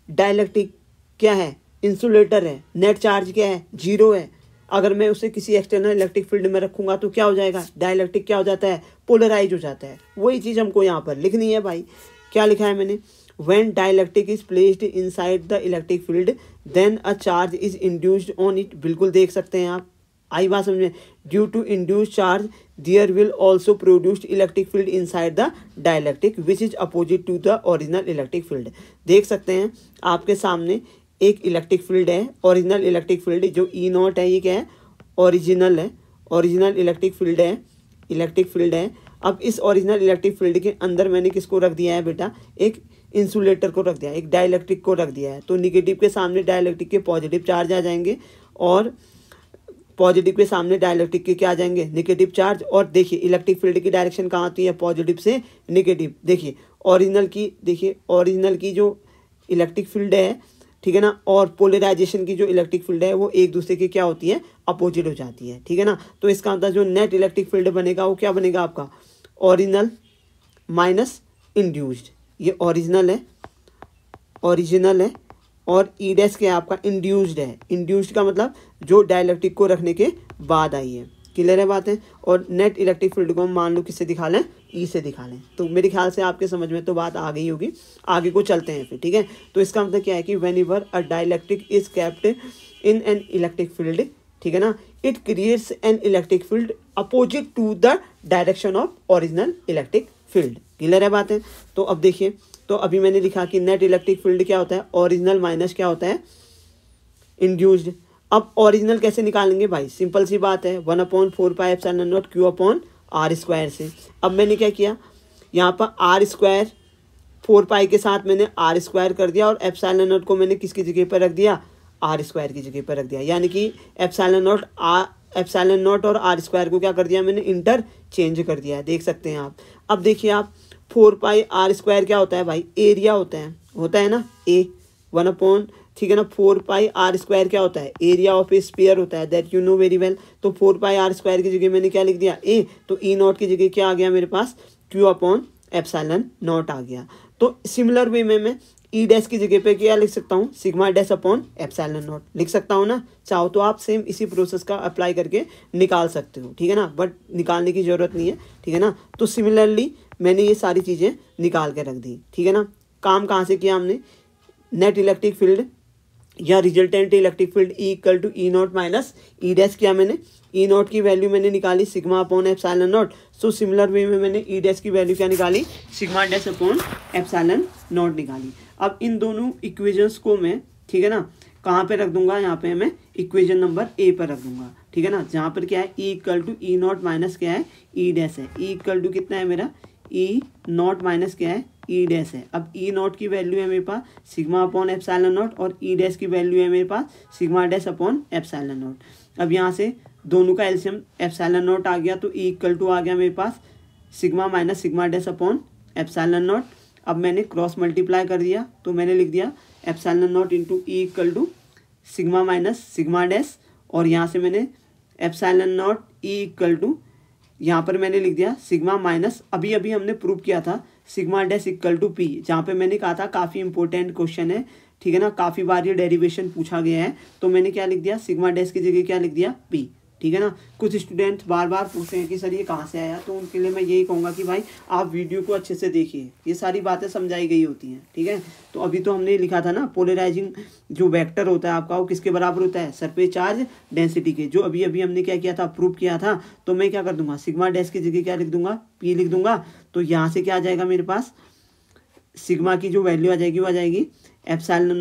डाइलेक्ट्रिक क्या है, इंसुलेटर है, नेट चार्ज क्या है, जीरो है। अगर मैं उसे किसी एक्सटर्नल इलेक्ट्रिक फील्ड में रखूंगा तो क्या हो जाएगा, डाइलेक्ट्रिक क्या हो जाता है, पोलराइज हो जाता है। वही चीज़ हमको यहाँ पर लिखनी है भाई। क्या लिखा है मैंने, when dielectric is placed inside the electric field then a charge is induced on it. बिल्कुल देख सकते हैं आप, आई बात समझ में। Due to induced charge there will also produced electric field inside the dielectric which is opposite to the original electric field. देख सकते हैं आपके सामने एक इलेक्ट्रिक फील्ड है, ओरिजिनल इलेक्ट्रिक फील्ड जो ई नॉट है, ये क्या है, ओरिजिनल है, ओरिजिनल इलेक्ट्रिक फील्ड है। अब इस ओरिजिनल इलेक्ट्रिक फील्ड के अंदर मैंने किसको रख दिया है बेटा, एक इंसुलेटर को रख दिया है, एक डाइलेक्ट्रिक को रख दिया है। तो निगेटिव के सामने डाइलेक्ट्रिक के पॉजिटिव चार्ज आ जाएंगे, और पॉजिटिव के सामने डाइलेक्ट्रिक के क्या आ जाएंगे, नेगेटिव चार्ज। और देखिए इलेक्ट्रिक फील्ड की डायरेक्शन कहाँ आती है, पॉजिटिव से नेगेटिव। देखिए ओरिजिनल की जो इलेक्ट्रिक फील्ड है, ठीक है ना, और पोलराइजेशन की जो इलेक्ट्रिक फील्ड है वो एक दूसरे की क्या होती है, अपोजिट हो जाती है, ठीक है ना। तो इसका मतलब जो नेट इलेक्ट्रिक फील्ड बनेगा वो क्या बनेगा आपका, ओरिजिनल माइनस इंड्यूस्ड। ये ओरिजिनल है और ई डैश क्या है आपका, इंड्यूस्ड है। इंड्यूस्ड का मतलब जो डाइलेक्ट्रिक को रखने के बाद आई है, क्लियर है बात है। और नेट इलेक्ट्रिक फील्ड को हम मान लो किससे दिखा लें, ई से दिखा लें। तो मेरे ख्याल से आपके समझ में तो बात आ गई होगी, आगे को चलते हैं फिर, ठीक है। तो इसका मतलब क्या है कि whenever a dielectric is kept in an electric field, ठीक है ना, it creates an electric field opposite to the direction of original electric field, clear है बात है। तो अब देखिए, तो अभी मैंने लिखा कि नेट इलेक्ट्रिक फील्ड क्या होता है, ओरिजिनल माइनस क्या होता है, इंड्यूस्ड। अब ओरिजिनल कैसे निकालेंगे भाई, सिंपल सी बात है, 1/4πε0 Q/r² से। अब मैंने क्या किया, यहाँ पर r² 4π के साथ मैंने r² कर दिया, और ε0 को मैंने किसकी जगह पर रख दिया, r² की जगह पर रख दिया। यानी कि ε0 और r² को क्या कर दिया मैंने, इंटरचेंज कर दिया है, देख सकते हैं आप। अब देखिए आप, 4πr² क्या होता है भाई, एरिया होता है ना, ए 1/, ठीक है ना। 4πr² क्या होता है, एरिया ऑफ ए स्फीयर होता है, that you know very well. तो 4πr² की जगह मैंने क्या लिख दिया, ए। तो ई नॉट की जगह क्या आ गया मेरे पास, Q/ε0 आ गया। तो सिमिलर वे में मैं ई डैश की जगह पे क्या लिख सकता हूँ, σ-ε0 लिख सकता हूँ ना। चाहो तो आप सेम इसी प्रोसेस का अप्लाई करके निकाल सकते हो, ठीक है ना, बट निकालने की ज़रूरत नहीं है, ठीक है ना। तो सिमिलरली मैंने ये सारी चीज़ें निकाल के रख दी, ठीक है ना। काम कहाँ से किया हमने, नेट इलेक्ट्रिक फील्ड या resultant electric field E equal to E naught minus E dash किया मैंने। ई नॉट की वैल्यू मैंने निकाली σ/ε0। सो सिमिलर वे में मैंने ई डैश की वैल्यू क्या निकाली, σ-ε0 निकाली। अब इन दोनों इक्वेशंस को मैं, ठीक है ना, कहाँ पे रख दूंगा, यहाँ पे मैं इक्वेशन नंबर ए पर रख दूंगा, ठीक है ना। जहाँ पर क्या है, E equal to E naught minus क्या है, ई डैश है। ई इक्वल टू कितना है मेरा, ई नॉट माइनस क्या है, ई डैश है। अब ई नॉट की वैल्यू है मेरे पास σ/ε0 और ई डैश की वैल्यू है मेरे पास σ-ε0। अब यहाँ से दोनों का एलसीएम ε0 आ गया, तो ई इक्वल टू आ गया मेरे पास σ-σ-ε0। अब मैंने क्रॉस मल्टीप्लाई कर दिया, तो मैंने लिख दिया ε0 इंटू ई इक्वल टू σ-σ, और यहाँ से मैंने ε0 ई इक्वल टू, यहाँ पर मैंने लिख दिया σ-, अभी हमने प्रूव किया था σ' इक्वल टू पी, जहाँ पे मैंने कहा था काफ़ी इंपॉर्टेंट क्वेश्चन है, ठीक है ना, काफ़ी बार ये डेरिवेशन पूछा गया है। तो मैंने क्या लिख दिया, σ' की जगह क्या लिख दिया, पी, ठीक है ना। कुछ स्टूडेंट्स बार बार पूछते हैं कि सर ये कहाँ से आया, तो उनके लिए मैं यही कहूँगा कि भाई आप वीडियो को अच्छे से देखिए, ये सारी बातें समझाई गई होती हैं, ठीक है। तो अभी तो हमने लिखा था ना, पोलराइजिंग जो वेक्टर होता है आपका वो किसके बराबर होता है, सरफेस चार्ज डेंसिटी के, जो अभी अभी हमने क्या किया था, प्रूव किया था। तो मैं क्या कर दूंगा, सिग्मा डैश की जगह क्या लिख दूंगा, पी लिख दूंगा। तो यहाँ से क्या आ जाएगा मेरे पास, सिग्मा की जो वैल्यू आ जाएगी वो आ जाएगी एप्सिलॉन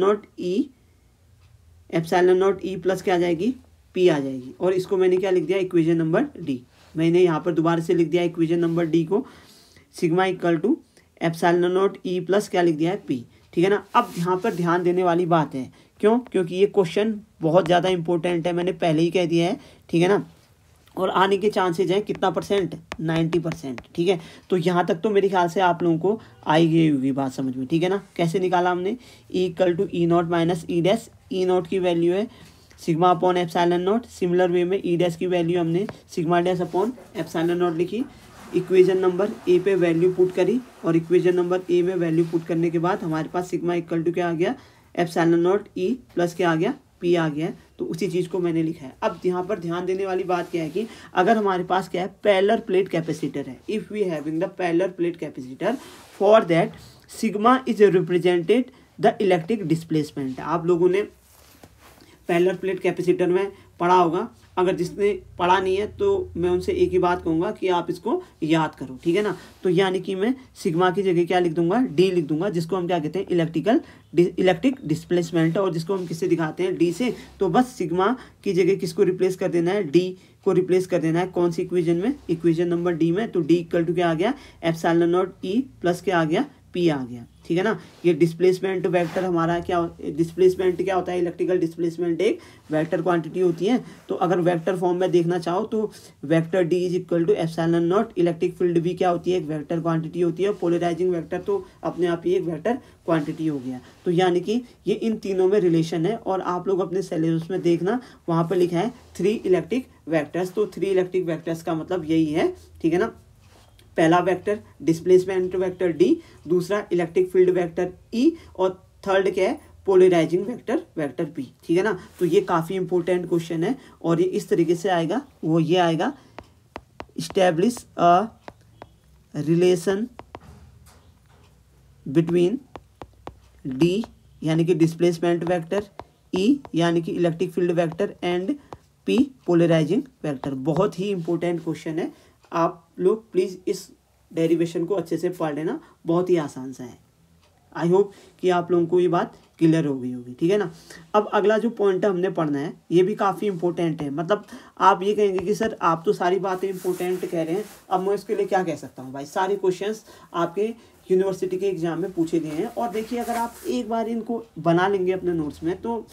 नॉट ई प्लस क्या आ जाएगी, पी आ जाएगी। और इसको मैंने क्या लिख दिया, इक्वेशन नंबर डी। मैंने यहाँ पर दोबारा से लिख दिया इक्वेशन नंबर डी को, sigma equal to epsilon naught E plus क्या लिख दिया है, पी, ठीक है ना। अब यहाँ पर ध्यान देने वाली बात है, क्यों, क्योंकि ये क्वेश्चन बहुत ज़्यादा इंपॉर्टेंट है, मैंने पहले ही कह दिया है, ठीक है ना। और आने के चांसेज हैं कितना परसेंट, 90%, ठीक है। तो यहाँ तक तो मेरे ख्याल से आप लोगों को आई गई होगी बात समझ में, ठीक है ना। कैसे निकाला हमने, E equal to E naught minus E dash, E naught की वैल्यू है sigma upon epsilon naught, similar way में ई डैश की वैल्यू हमने sigma dash upon epsilon naught लिखी, इक्वेशन नंबर ए पे वैल्यू पुट करी, और इक्वेशन नंबर ए में वैल्यू पुट करने के बाद हमारे पास सिग्मा इक्वल टू क्या आ गया, एप्सिलॉन नॉट ई प्लस क्या आ गया, पी आ गया है। तो उसी चीज़ को मैंने लिखा है। अब यहाँ पर ध्यान देने वाली बात क्या है कि अगर हमारे पास क्या है, पैरेलल प्लेट कैपेसिटर है, if we having the parallel plate capacitor, for that sigma is represented the electric displacement. आप लोगों ने पैरेलल प्लेट कैपेसिटर में पढ़ा होगा, अगर जिसने पढ़ा नहीं है तो मैं उनसे एक ही बात कहूँगा कि आप इसको याद करो, ठीक है ना। तो यानी कि मैं सिग्मा की जगह क्या लिख दूंगा, डी लिख दूंगा, जिसको हम क्या कहते हैं, इलेक्ट्रिक डिस्प्लेसमेंट, और जिसको हम किससे दिखाते हैं, डी से। तो बस सिग्मा की जगह किसको रिप्लेस कर देना है, डी को रिप्लेस कर देना है, कौन सी इक्वेशन में, इक्वेशन नंबर डी में। तो डी इक्वल टू क्या आ गया, एप्सिलॉन नॉट ई प्लस क्या आ गया, पी आ गया, ठीक है ना। ये डिस्प्लेसमेंट वेक्टर हमारा क्या, डिस्प्लेसमेंट क्या होता है, इलेक्ट्रिकल डिस्प्लेसमेंट एक वेक्टर क्वांटिटी होती है। तो अगर वेक्टर फॉर्म में देखना चाहो तो vector D is equal to epsilon naught, electric field भी क्या होती है, एक वेक्टर क्वांटिटी होती है, पोलराइजिंग वेक्टर तो अपने आप ही एक वेक्टर क्वांटिटी हो गया। तो यानी कि ये इन तीनों में रिलेशन है, और आप लोग अपने सिलेबस में देखना वहाँ पर लिखा है 3 इलेक्ट्रिक वेक्टर्स। तो 3 इलेक्ट्रिक वेक्टर्स का मतलब यही है, ठीक है ना। पहला वेक्टर डिस्प्लेसमेंट वेक्टर डी, दूसरा इलेक्ट्रिक फील्ड वेक्टर ई, और थर्ड क्या है, पोलराइजिंग वेक्टर पी, ठीक है ना। तो ये काफ़ी इंपॉर्टेंट क्वेश्चन है, और ये इस तरीके से आएगा, वो ये आएगा, establish a relation between D यानी कि डिस्प्लेसमेंट वेक्टर, ई यानी कि electric field vector, and P polarising vector. बहुत ही इंपॉर्टेंट क्वेश्चन है, आप लोग प्लीज़ इस डेरिवेशन को अच्छे से पढ़ लेना, बहुत ही आसान सा है। आई होप कि आप लोगों को ये बात क्लियर हो गई होगी, ठीक है ना। अब अगला जो पॉइंट हमने पढ़ना है ये भी काफ़ी इंपॉर्टेंट है, मतलब आप ये कहेंगे कि सर आप तो सारी बातें इंपॉर्टेंट कह रहे हैं, अब मैं इसके लिए क्या कह सकता हूँ। भाई सारे क्वेश्चंस आपके यूनिवर्सिटी के एग्जाम में पूछे गए हैं, और देखिए अगर आप एक बार इनको बना लेंगे अपने नोट्स में तो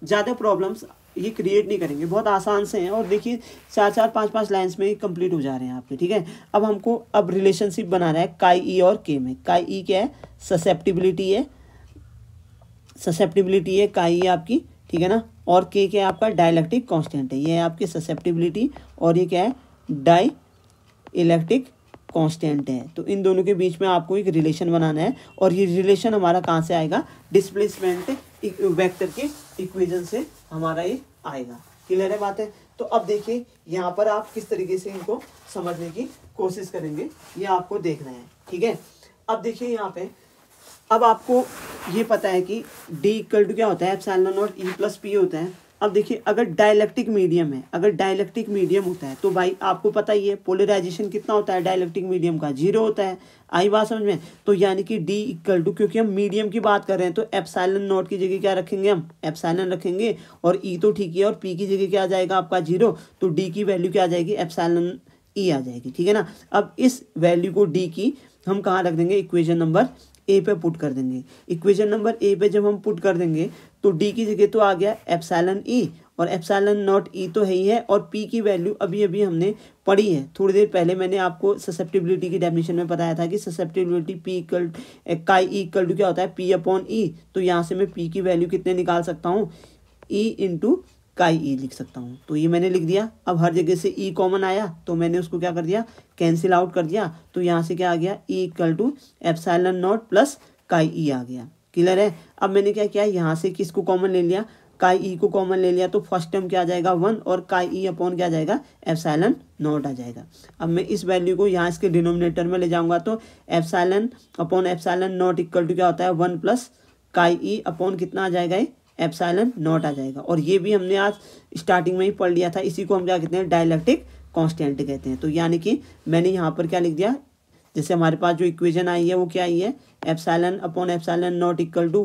ज़्यादा प्रॉब्लम्स ये क्रिएट नहीं करेंगे, बहुत आसान से हैं। और देखिए 4-4, 5-5 लाइन्स में ही कंप्लीट हो जा रहे हैं आपके, ठीक है। अब हमको अब रिलेशनशिप बनाना है काई ई और के में। काई ई क्या है, ससेप्टिबिलिटी है, ससेप्टिबिलिटी है काई ई आपकी, ठीक है ना। और के क्या है आपका, डाइलेक्ट्रिक कांस्टेंट है, ये है आपकी ससेप्टिबिलिटी, और ये क्या है, डाई इलेक्ट्रिक कांस्टेंट है। तो इन दोनों के बीच में आपको एक रिलेशन बनाना है, और ये रिलेशन हमारा कहाँ से आएगा, डिस्प्लेसमेंट वेक्टर के इक्वेशन से हमारा ये आएगा। क्लियर है बात है। तो अब देखिए यहाँ पर आप किस तरीके से इनको समझने की कोशिश करेंगे, ये आपको देखना है, ठीक है। अब देखिए यहाँ पे, अब आपको ये पता है कि D इक्वल टू क्या होता है, epsilon naught E plus P होता है। अब देखिए अगर डाइलेक्ट्रिक मीडियम है, अगर डाइलेक्ट्रिक मीडियम होता है तो भाई आपको पता ही है पोलराइजेशन कितना होता है डाइलेक्ट्रिक मीडियम का, 0 होता है। आई बात समझ में। तो यानी कि D इक्वल टू, क्योंकि हम मीडियम की बात कर रहे हैं तो एप्सिलॉन नॉट की जगह क्या रखेंगे, हम एप्सिलॉन रखेंगे, और E तो ठीक है, और P की जगह क्या आ जाएगा आपका 0, तो D की वैल्यू क्या आ जाएगी, एप्सिलॉन E आ जाएगी, ठीक है ना। अब इस वैल्यू को D की हम कहाँ रख देंगे, इक्वेशन नंबर ए पे पुट कर देंगे। इक्वेशन नंबर ए पे जब हम पुट कर देंगे तो डी की जगह तो आ गया एप्सिलॉन ई, और एप्सिलॉन नॉट ई तो है ही है, और पी की वैल्यू अभी अभी हमने पढ़ी है थोड़ी देर पहले। मैंने आपको ससेप्टिबिलिटी की डेफिनेशन में बताया था कि ससेप्टिबिलिटी पी इक्वल काई ई इक्वल टू क्या होता है, पी अपॉन ई। तो यहाँ से मैं पी की वैल्यू कितने निकाल सकता हूँ, ई इंटू काई ई लिख सकता हूँ। तो ये मैंने लिख दिया। अब हर जगह से ई कॉमन आया तो मैंने उसको क्या कर दिया, कैंसिल आउट कर दिया। तो यहाँ से क्या आ गया, E equal to epsilon naught plus chi E आ गया। क्लियर है। अब मैंने क्या किया, यहाँ से किसको कॉमन ले लिया, काई ई को कॉमन ले लिया तो फर्स्ट टर्म क्या आ जाएगा 1 और काई ई अपॉन क्या आ जाएगा एप्सिलॉन नॉट आ जाएगा। अब मैं इस वैल्यू को यहाँ इसके डिनोमिनेटर में ले जाऊंगा तो epsilon upon epsilon naught equal to क्या होता है 1 प्लस काई ई अपॉन कितना आ जाएगा एप्सिलॉन नॉट आ जाएगा। और ये भी हमने आज स्टार्टिंग में ही पढ़ लिया था, इसी को हम क्या कहते हैं डाइलेक्ट्रिक कांस्टेंट कहते हैं। तो यानी कि मैंने यहाँ पर क्या लिख दिया, जैसे हमारे पास जो इक्वेशन आई है वो क्या आई है epsilon upon epsilon naught equal to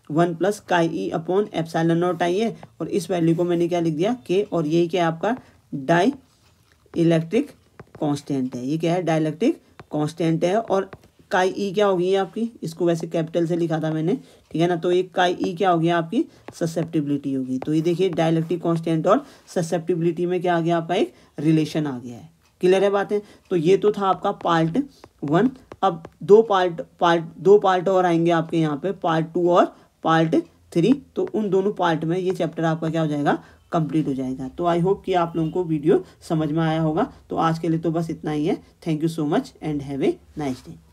1 plus chi E upon epsilon naught आई है, और इस वैल्यू को मैंने क्या लिख दिया के, और यही क्या है आपका डाई इलेक्ट्रिक कांस्टेंट है। ये क्या है डाइलेक्ट्रिक कांस्टेंट है। और काई ई क्या होगी आपकी, इसको वैसे कैपिटल से लिखा था मैंने, ठीक है ना। तो ये काई ई क्या होगी आपकी ससेप्टिबिलिटी होगी। तो ये देखिए डाइलेक्ट्रिक कांस्टेंट और ससेप्टिबिलिटी में क्या आ गया आपका एक रिलेशन आ गया है। क्लियर है बातें। तो ये तो था आपका पार्ट 1। अब दो पार्ट और आएंगे आपके यहाँ पे, पार्ट 2 और पार्ट 3। तो उन दोनों पार्ट में ये चैप्टर आपका क्या हो जाएगा कंप्लीट हो जाएगा। तो आई होप कि आप लोगों को वीडियो समझ में आया होगा। तो आज के लिए तो बस इतना ही है। Thank you so much and have a nice day.